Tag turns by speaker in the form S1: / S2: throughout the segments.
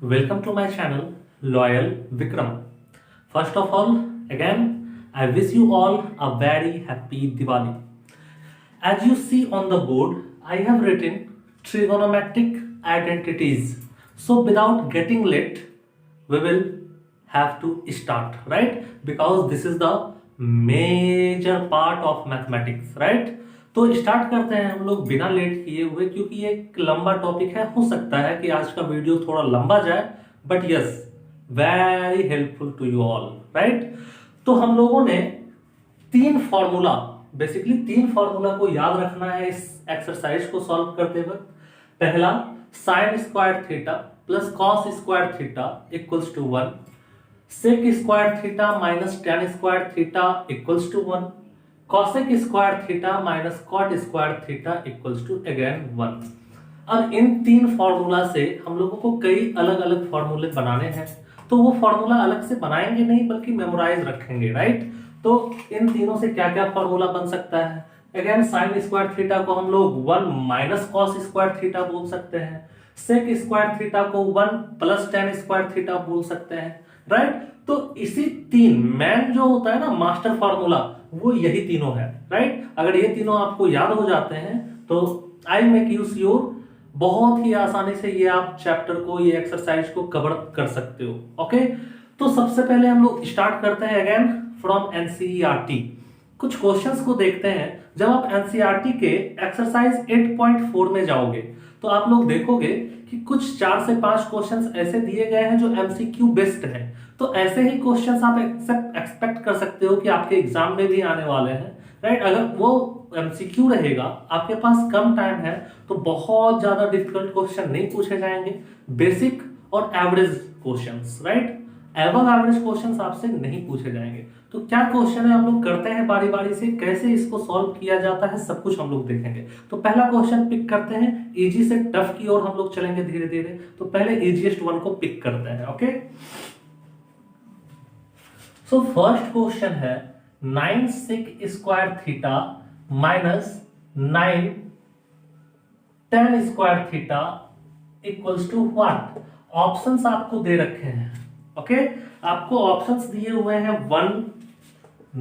S1: Welcome to my channel, Loyal Vikram. First of all, again, I wish you all a very happy Diwali. As you see on the board, I have written trigonometric identities. So without getting late, we will have to start, right? Because this is the major part of mathematics, right? तो start करते हैं हम लोग बिना late किए हुए, क्योंकि ये एक लंबा टॉपिक है। हो सकता है कि आज का वीडियो थोड़ा लंबा जाए, but yes, very helpful to you all, right. तो हम लोगों ने तीन फॉर्मूला को याद रखना है इस एक्सरसाइज को सॉल्व करते वक्त। पहला, sine square theta plus cos square theta equals to 1, sec square theta minus tan square theta equals to 1, cosec square theta minus cot square theta equals to again 1। अब इन तीन फॉर्मूला से हम लोगों को कई अलग अलग फॉर्मूले बनाने हैं, तो वो फॉर्मूला अलग से बनाएंगे नहीं बल्कि मेमोराइज रखेंगे, राइट। तो इन तीनों से क्या क्या फॉर्मूला बन सकता है? अगेन, साइन स्क्वायर थीटा को हम लोग 1 माइनस कॉस स्क्वायर थीटा बोल सकते हैं, सेक स्क्वायर थीटा को 1 प्लस टेन स्क्वायर थीटा बोल सकते हैं, राइट। तो इसी तीन मैन जो होता है ना, मास्टर फॉर्मूला, वो यही तीनों है, राइट। अगर ये तीनों आपको याद हो जाते हैं तो आई मेक यू श्योर बहुत ही आसानी से ये आप चैप्टर को, ये एक्सरसाइज को कवर कर सकते हो, ओके। तो सबसे पहले हम लोग स्टार्ट करते हैं अगेन फ्रॉम एनसीईआरटी। कुछ क्वेश्चंस को देखते हैं। जब आप एनसीईआरटी के एक्सरसाइज 8.4 में जाओगे तो आप लोग देखोगे कि कुछ 4 से 5 क्वेश्चंस ऐसे दिए गए हैं जो एमसीक्यू बेस्ड हैं। तो ऐसे ही क्वेश्चंस आप एक्सपेक्ट कर सकते हो कि आपके एग्जाम में भी आने वाले हैं, राइट। अगर वो एमसीक्यू रहेगा, आपके पास कम टाइम है, तो बहुत ज्यादा डिफिकल्ट क्वेश्चन नहीं पूछे जाएंगे, बेसिक और average questions, right. एवब average questions आपसे नहीं पूछे जाएंगे। तो क्या क्वेश्चन है हम लोग करते हैं बारी बारी से, कैसे इसको सॉल्व किया जाता है सब कुछ हम लोग देखेंगे। तो पहला क्वेश्चन पिक करते हैं, इजी से टफ की ओर हम लोग चलेंगे धीरे धीरे। तो पहले इजीएस्ट वन को पिक करते हैं, ओके। सो फर्स्ट क्वेश्चन है 9 sec square theta minus 9 tan square theta equals to what. Options आपको दे रखे हैं, ओके। आपको ऑप्शंस दिए हुए हैं 1,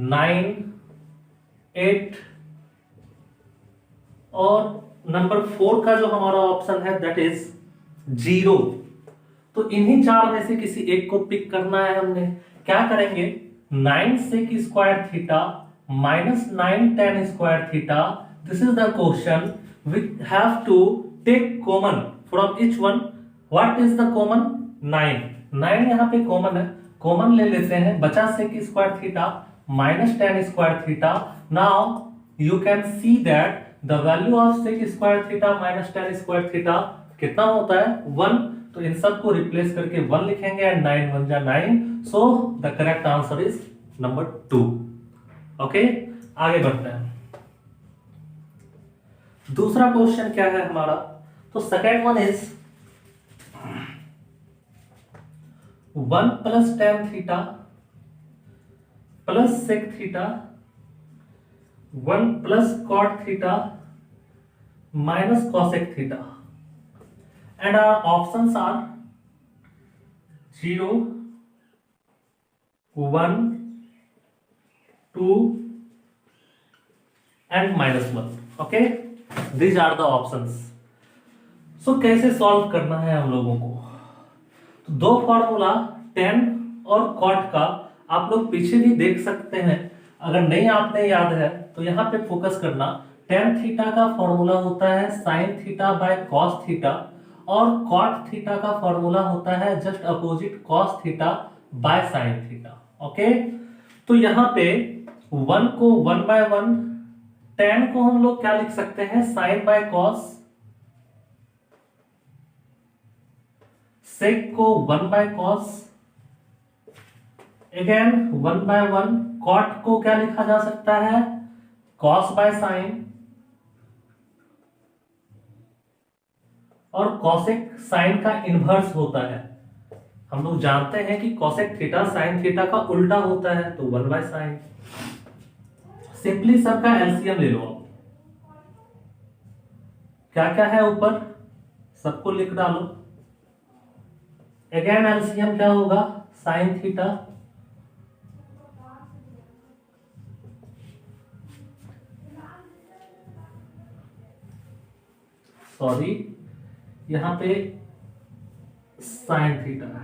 S1: 9, 8 और नंबर 4 का जो हमारा ऑप्शन है दैट इज 0। तो इन्हीं चार में से किसी एक को पिक करना है हमने। क्या करेंगे? 9 sec square theta minus 9 tan square theta, this is the question. We have to take common from each one. What is the common? 9 यहाँ पे कॉमन है, कॉमन ले लेते हैं। बचा sec square theta minus tan square theta. Now you can see that the value of sec square theta minus tan square theta कितना होता है? 1। तो इन सब को रिप्लेस करके 1 लिखेंगे एंड 9 1 जा 9। So the correct answer is number 2, okay. आगे बढ़ते हैं। दूसरा क्वेश्चन क्या है हमारा? तो second one is 1 plus tan theta plus sec theta 1 plus cot theta minus cosec theta, and our options are 0, 1, 2 and -1, okay, these are the options. So कैसे solve करना है हम लोगों को? तो दो फॉर्मूला tan और cot का आप लोग पीछे भी देख सकते हैं। अगर नहीं आपने याद है तो यहाँ पे फोकस करना। tan थीटा का फॉर्मूला होता है sin theta by cos theta, और cot थीटा का फॉर्मूला होता है just opposite cos theta by sin theta, okay. तो यहाँ पे 1 को 1 बाय 1, tan को हम लोग क्या लिख सकते हैं? sin बाय cos, sec को 1 by cos, again 1 by 1, cot को क्या लिखा जा सकता है? cos बाय sin, और cosec sin का इनवर्स होता है। हम लोग जानते हैं कि cosec थीटा sin थीटा का उल्टा होता है, तो 1 बाय sin। सिंपली सबका एलसीएम ले लो। क्या क्या है ऊपर सबको लिख डालो। अगेन एलसीएम क्या होगा, साइन थीटा सॉरी यहां पे साइन थीटा आएगा।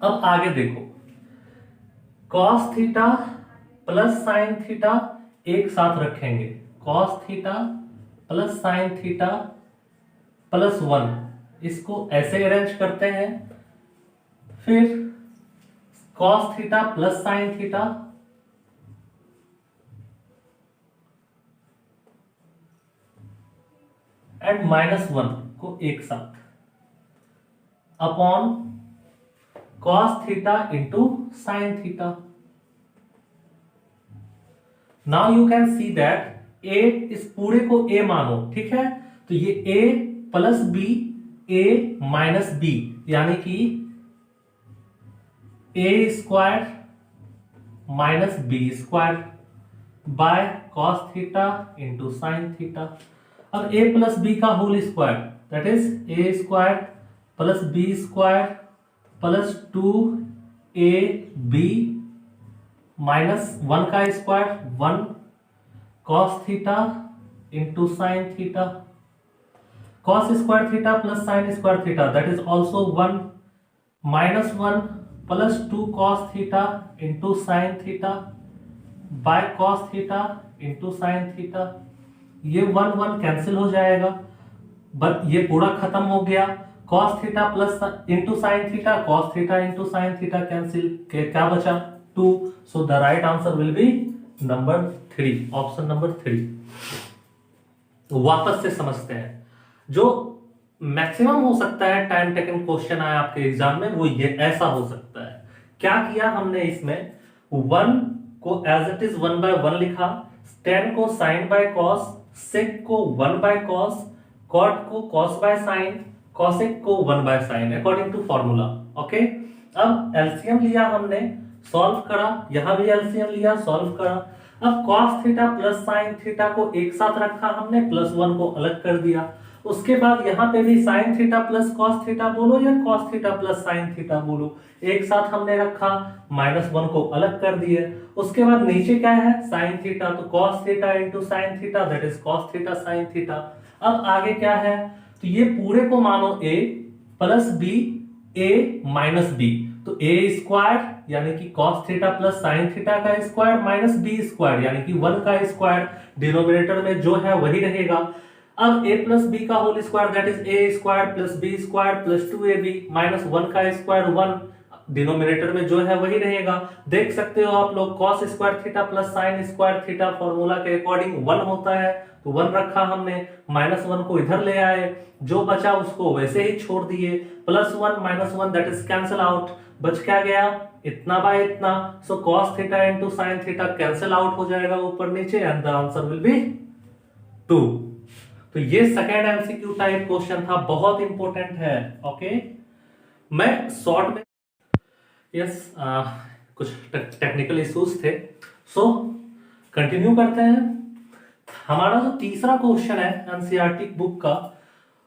S1: अब आगे देखो, cos theta plus sine theta एक साथ रखेंगे, cos theta plus sine theta plus 1, इसको ऐसे अरेंज करते हैं। फिर cos theta plus sine theta and -1 को एक साथ upon cos theta into sine theta. Now you can see that a, इस पूरे को a मानो, ठीक है, तो ये a plus b, a minus b, यानी कि a square minus b square by cos theta into sine theta. अब a प्लस बी का whole square, that is a square plus b square plus 2ab minus 1 का square 1 cos theta into sine theta, cos square theta plus sine square theta that is also 1 minus 1 plus 2 cos theta into sine theta by cos theta into sine theta. ये 1 1 cancel हो जाएगा, but ये पूरा खत्म हो गया। cos theta plus into sine theta, cos theta into sine theta cancel, क्या बचा 2। So the right answer will be number 3, option number 3। तो वापस से समझते हैं, जो मैक्सिमम हो सकता है टाइम टेकन क्वेश्चन आया आपके एग्जाम में, वो ये ऐसा हो सकता है। क्या किया हमने इसमें, 1 को एज इट इज 1/1 लिखा, tan को sin बाय cos, sec को 1 बाय cos, cot को cos बाय sin, cosec को 1 by sine according to formula. Okay, अब एलसीएम लिया हमने, सॉल्व करा, यहां भी एलसीएम लिया, सॉल्व करा। अब cos theta plus sine theta को एक साथ रखा हमने, प्लस 1 को अलग कर दिया। उसके बाद यहां पे भी sin theta plus cos theta बोलो या cos theta plus sin theta बोलो, एक साथ हमने रखा, -1 को अलग कर दिए। उसके बाद नीचे क्या है, sin थीटा, तो cos theta into sine theta that is cos theta sin theta. अब आगे क्या है, तो ये पूरे को मानो a plus b, a minus b, तो a स्क्वायर यानी कि cos theta plus sine theta का स्क्वायर माइनस बी स्क्वायर यानी कि 1 का स्क्वायर, डिनोमिनेटर में जो है वही रहेगा। अब a प्लस बी का whole square that is a square plus b square plus 2ab minus 1 का स्क्वायर 1, डिनोमिनेटर में जो है वही रहेगा। देख सकते हो आप लोग, cos square theta plus sine square theta formula के अकॉर्डिंग 1 होता है, तो 1 रखा हमने, -1 को इधर ले आए, जो बचा उसको वैसे ही छोड़ दिए, +1 -1 दैट इज कैंसिल आउट, बच क्या गया, इतना बाय इतना। सो cos theta into sine theta cancel out हो जाएगा ऊपर नीचे, and the answer will be 2। तो ये सेकेंड एमसीक्यू टाइप क्वेश्चन था, बहुत इंपॉर्टेंट है। ओके, मैं शॉर्ट में कुछ टेक्निकल इश्यूज थे, सो कंटिन्यू करते हैं। हमारा जो तीसरा क्वेश्चन है एनसीईआरटी बुक का,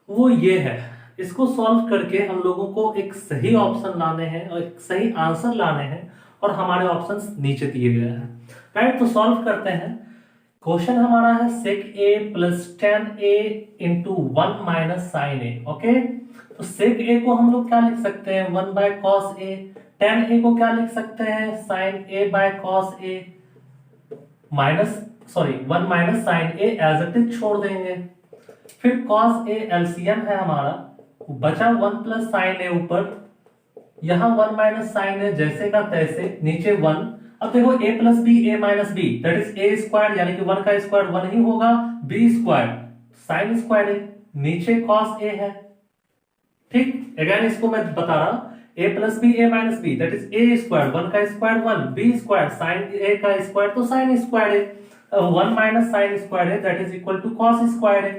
S1: वो ये है, इसको सॉल्व करके हम लोगों को एक सही ऑप्शन लाने हैं और एक सही आंसर लाने हैं, और हमारे ऑप्शंस नीचे दिए गए हैं, राइट। तो सॉल्व करते हैं। क्वेश्चन हमारा है sec a plus tan a into 1 minus sine a। Okay, तो sec a को हम लोग क्या लिख सकते हैं, 1 by cos a, tan a को क्या लिख सकते हैं, sin a by cos a, minus 1 minus sine a as it is छोड़ देंगे। फिर cos a एलसीएम है हमारा, बचा 1 प्लस साइन a ऊपर, यहां 1 माइनस साइन a जैसे का तैसे, नीचे 1। अब देखो a plus b, a minus b that is a square यानी कि 1 का स्क्वायर 1 ही होगा, b स्क्वायर साइन स्क्वायर है, नीचे cos a है, ठीक। अगेन इसको मैं बता रहा, a plus b, a minus b that is a square, 1 का square 1, b square sine a का स्क्वायर तो साइन स्क्वायर है, 1 माइनस साइन स्क्वायर है that is equal to cos square है।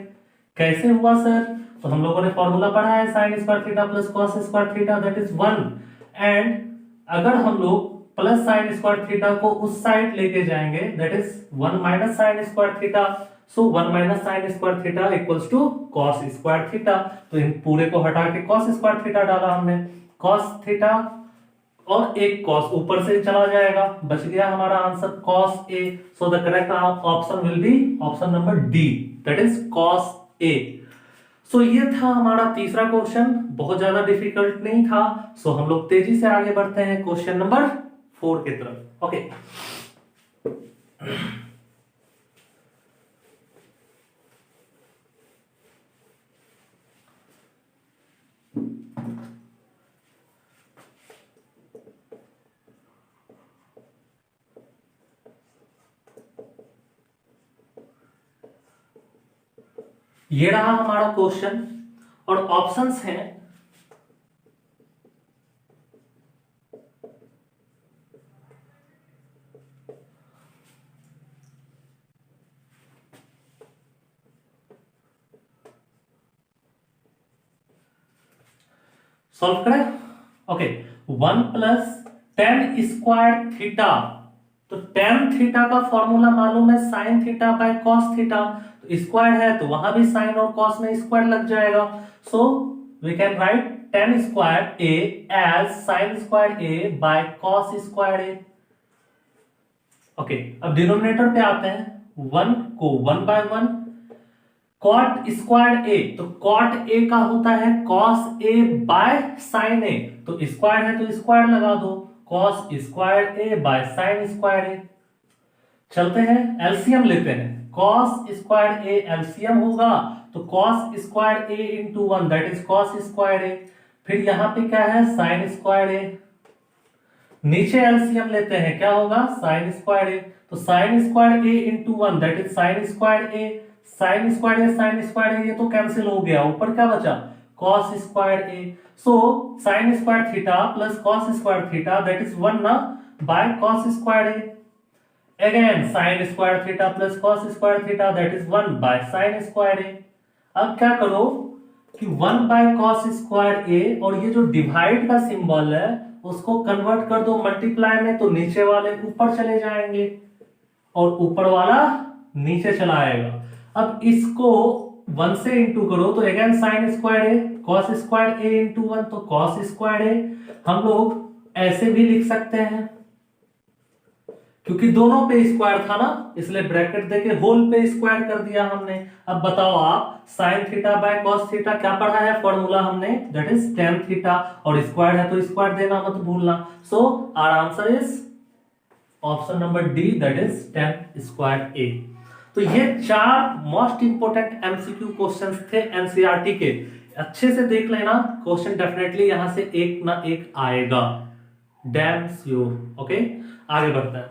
S1: कैसे हुआ सर, तो हम लोगों ने फॉर्मूला पढ़ा है, sign square theta plus cos square theta that is 1, and अगर हम लोग प्लस साइन स्क्वायर थीटा को उस साइड लेके जाएंगे, that is 1 minus sine square theta, so 1 minus sine square theta equals to cos square theta. तो इन पूरे को हटा के कॉस स्क्वायर थीटा डाला हमने, कॉस थीटा और एक कॉस ऊपर से चला जाएगा, बच गया हमारा answer cos a. So the correct option will be option number d, that is cos a. So ये था हमारा तीसरा क्वेश्चन, बहुत ज्यादा डिफिकल्ट नहीं था। सो हम लोग तेजी से आगे बढ़ते हैं क्वेश्चन नंबर 4 की तरफ। ओके, ये रहा हमारा क्वेश्चन और ऑप्शंस हैं सॉल्व करें। Okay, 1 plus ten square theta, तो टेन थीटा का फॉर्मूला मालूम है sign theta by cos theta, तो स्क्वायर है तो वहां भी साइन और कॉस में स्क्वायर लग जाएगा। So we can write tan square a as sine square a by cos square a. Okay, अब डिनोमिनेटर पे आते हैं, 1 को 1 बाय 1, कॉट स्क्वायर ए, तो कॉट ए का होता है cos a by sine a, तो स्क्वायर है तो स्क्वायर लगा दो, cos square a by sine square a. चलते हैं एलसीएम लेते हैं, कॉस स्क्वायर ए एलसीएम होगा तो cos square a into 1 that is cos square a, फिर यहां पे क्या है साइन स्क्वायर ए, नीचे एलसीएम लेते हैं क्या होगा साइन स्क्वायर ए, तो sine square a into 1 that is sine square a, sine square a sine square a ये तो कैंसिल हो गया, ऊपर क्या बचा cos square a. So sine square theta plus cos square theta that is 1 ना by cos square a, again sine square theta plus cos square theta that is 1 by sine square a. अब क्या करो कि 1 bye cos square ए और ये जो divide का symbol है उसको कन्वर्ट कर दो मल्टीप्लाई में, तो नीचे वाले ऊपर चले जाएंगे और ऊपर वाला नीचे चला आएगा। अब इसको 1 से इंटू करो तो again sine square A, cos square a into 1 तो कॉस स्क्वायर ए। हम लोग ऐसे भी लिख सकते हैं क्योंकि दोनों पे स्क्वायर था ना, इसलिए ब्रैकेट देके होल पे स्क्वायर कर दिया हमने। अब बताओ आप sine theta by cos theta क्या पढ़ा है फॉर्मूला हमने, दैट इज टेन थीटा, और स्क्वायर है तो स्क्वायर देना मत भूलना। So our answer is option number d that is tan square a. तो ये 4 मोस्ट इंपोर्टेंट एमसीक्यू क्वेश्चंस थे एनसीईआरटी के, अच्छे से देख लेना, क्वेश्चन डेफिनेटली यहां से एक ना एक आएगा, डैम श्योर। ओके, आगे बढ़ते हैं।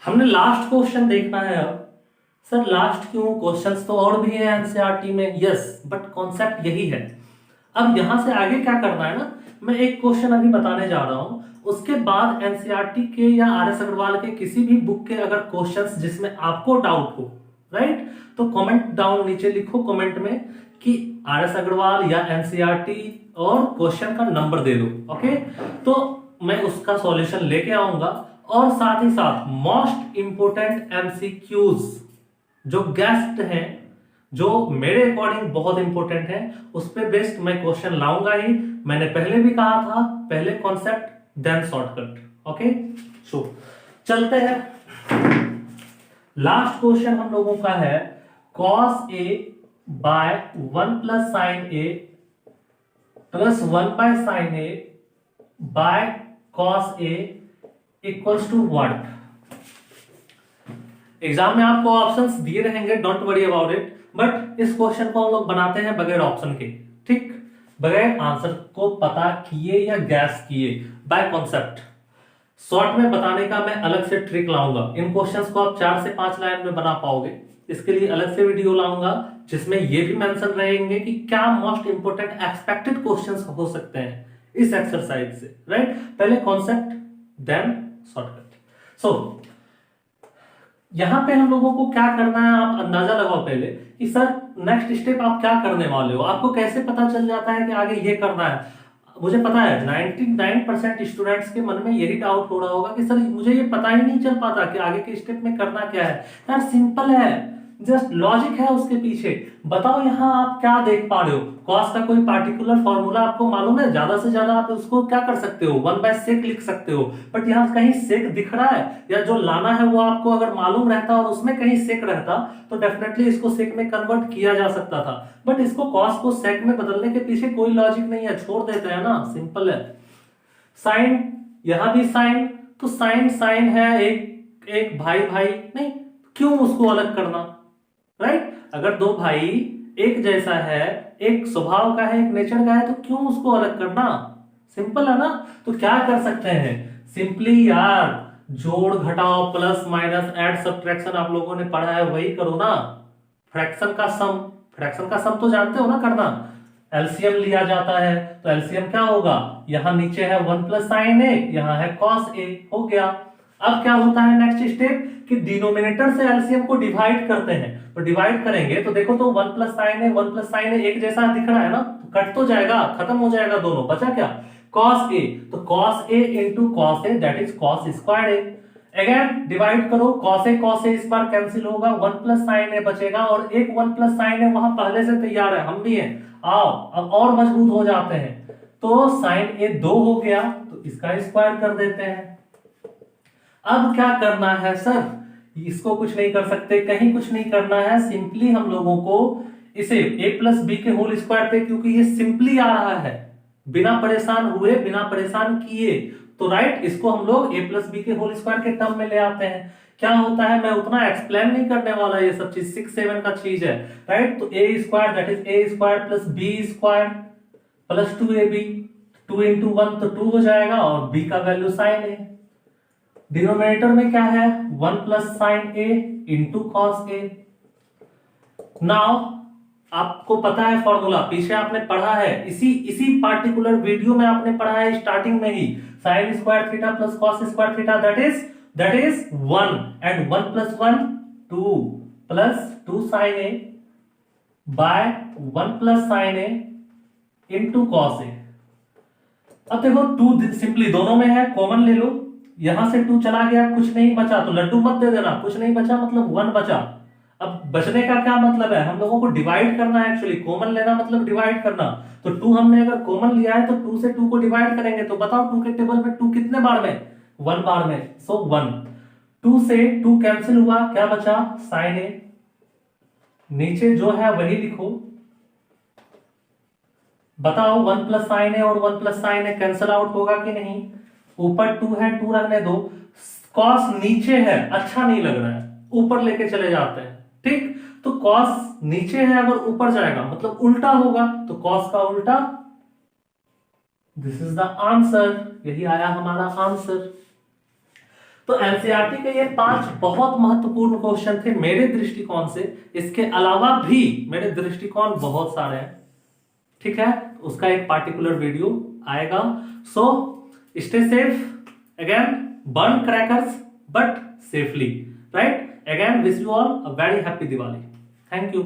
S1: हमने लास्ट क्वेश्चन देखना है। अब सर लास्ट क्यों, क्वेश्चंस तो और भी है एनसीईआरटी में, यस, बट कॉन्सेप्ट यही है। अब यहां से आगे क्या करना है ना, मैं एक क्वेश्चन अभी बताने जा रहा हूं, उसके बाद एनसीईआरटी के या आरएस अग्रवाल के किसी भी बुक के अगर क्वेश्चंस जिसमें आपको डाउट हो, राइट, तो कमेंट डाउन नीचे लिखो कमेंट में कि आरएस अग्रवाल या एनसीईआरटी और क्वेश्चन का नंबर दे दो। ओके, तो मैं उसका सॉल्यूशन लेके आऊंगा और साथ ही साथ मोस्ट इंपोर्टेंट एमसीक्यूज जो गेस्ट हैं, जो मेरे अकॉर्डिंग बहुत इंपॉर्टेंट है, उस पे बेस्ड मैं क्वेश्चन लाऊंगा ही। मैंने पहले भी कहा था, पहले कॉन्सेप्ट देन शॉर्टकट। ओके, सो चलते हैं। लास्ट क्वेश्चन हम लोगों का है cos a by 1 plus sine a plus 1 by sine a by cos a equals to what. Exam में आपको ऑप्शंस दिए रहेंगे, don't worry about it, but इस क्वेश्चन को हम लोग बनाते हैं बगैर ऑप्शन के, ठीक, बगैर आंसर को पता किए या गैस किए, बाय कॉन्सेप्ट। शॉर्ट में बताने का मैं अलग से ट्रिक लाऊंगा, इन क्वेश्चंस को आप 4 से 5 लाइन में बना पाओगे, इसके लिए अलग से वीडियो लाऊंगा जिसमें ये भी मेंशन रहेंगे कि क्या मोस्ट इंपोर्टेंट एक्सपेक्टेड क्वेश्चंस हो सकते हैं इस एक्सरसाइज से, राइट। पहले कॉन्सेप्ट देन शॉर्टकट। सो यहां पे हम लोगों को क्या करना है, आप अंदाजा लगाओ पहले कि सर नेक्स्ट स्टेप आप क्या करने वाले हो। आपको कैसे पता चल जाता है कि आगे ये करना है। मुझे पता है 99% स्टूडेंट्स के मन में यही डाउट हो रहा होगा कि सर मुझे ये पता ही नहीं चल पाता कि आगे के स्टेप में करना क्या है। यार सिंपल है, जस्ट लॉजिक है उसके पीछे। बताओ यहाँ आप क्या देख पा रहे हो, कॉस का कोई पार्टिकुलर फॉर्मूला आपको मालूम है? ज्यादा से ज्यादा आप उसको क्या कर सकते हो, 1/sec लिख सकते हो। बट यहाँ कहीं सेक दिख रहा है, या जो लाना है वो आपको अगर मालूम रहता और उसमें कहीं सेक रहता तो डेफिनेटली इसको सेक में कन्वर्ट किया जा सकता था। बट इसको कॉस को सेक में बदलने के पीछे कोई लॉजिक नहीं है, छोड़ देते हैं ना, सिंपल है। साइन, यहां भी साइन, तो साइन साइन है, एक एक भाई भाई नहीं, क्यों उसको अलग करना, राइट? अगर दो भाई एक जैसा है, एक स्वभाव का है, एक नेचर का है, तो क्यों उसको अलग करना? सिंपल है ना। तो क्या कर सकते हैं, सिंपली यार जोड़ घटाओ प्लस माइनस ऐड सब्ट्रैक्शन आप लोगों ने पढ़ा है वही करो ना। फ्रैक्शन का सम, फ्रैक्शन का सम तो जानते हो ना करना। एलसीएम लिया जाता है तो एलसीएम क्या होगा, यहां नीचे है 1 + sin a, यहां है cos a, हो गया। अब क्या होता है नेक्स्ट स्टेप कि डिनोमिनेटर से एलसीएम को डिवाइड करते हैं। तो डिवाइड करेंगे तो देखो तो 1 + sin a 1 + sin a एक जैसा दिख रहा है ना, तो कट तो जाएगा, खत्म हो जाएगा दोनों, बचा क्या cos a, तो cos a into cos a that is cos square a। Again divide करो, cos a इस बार कैंसिल होगा, 1 + sin a बचेगा और एक 1 + sin a वहां पहले से तैयार है, हम भी हैं। आओ अब और मजबूत हो जाते हैं, तो sin a 2 हो गया तो इसका स्क्वायर कर देते हैं। अब क्या करना है सर, इसको कुछ नहीं कर सकते, कहीं कुछ नहीं करना है, सिंपली हम लोगों को इसे a + b के होल स्क्वायर पे, क्योंकि ये सिंपली आ रहा है बिना परेशान हुए बिना परेशान किए, तो राइट इसको हम लोग a + b के होल स्क्वायर के टर्म में ले आते हैं। क्या होता है मैं उतना एक्सप्लेन नहीं करने वाला, ये सब चीज 6 7 का चीज है, राइट? तो a square that is a square plus b square plus 2ab, 2 × 1 तो 2 हो जाएगा और b का वैल्यू sin a। डिनोमिनेटर में क्या है 1 + sin a into cos a। Now आपको पता है फॉर्मूला, पीछे आपने पढ़ा है, इसी पार्टिकुलर वीडियो में आपने पढ़ा है स्टार्टिंग में ही, sin square theta plus cos square theta that is 1 and 1 + 1 2 plus 2 sin a by 1 + sin a into cos a। अब देखो 2 सिंपली दोनों में है, कॉमन ले लो, यहां से 2 चला गया, कुछ नहीं बचा तो लड्डू मत दे देना, कुछ नहीं बचा मतलब 1 बचा। अब बचने का क्या मतलब है, हम लोगों को डिवाइड करना है, एक्चुअली कॉमन लेना मतलब डिवाइड करना। तो 2 हमने अगर कॉमन लिया है तो 2 से 2 को डिवाइड करेंगे, तो बताओ 2 के टेबल में 2 कितने बार में, 1 बार में, सो 1। 2 से 2 कैंसिल हुआ, क्या बचा sin a, नीचे जो है वही लिखो, बताओ 1 + sin a और 1 + sin a कैंसिल आउट होगा कि नहीं? ऊपर 2 है, 2 रहने दो, cos नीचे है, अच्छा नहीं लग रहा है, ऊपर लेके चले जाते हैं, ठीक? तो cos नीचे है, अगर ऊपर जाएगा मतलब उल्टा होगा, तो cos का उल्टा, दिस इज द आंसर, यही आया हमारा आंसर। तो एनसीईआरटी के ये 5 बहुत महत्वपूर्ण क्वेश्चन थे मेरे दृष्टिकोण से, इसके अलावा भी मेरे दृष्टिकोण बहुत सारे हैं, ठीक है? उसका एक पार्टिकुलर वीडियो आएगा। So stay safe, again burn crackers but safely, right? Again wish you all a very happy Diwali. Thank you.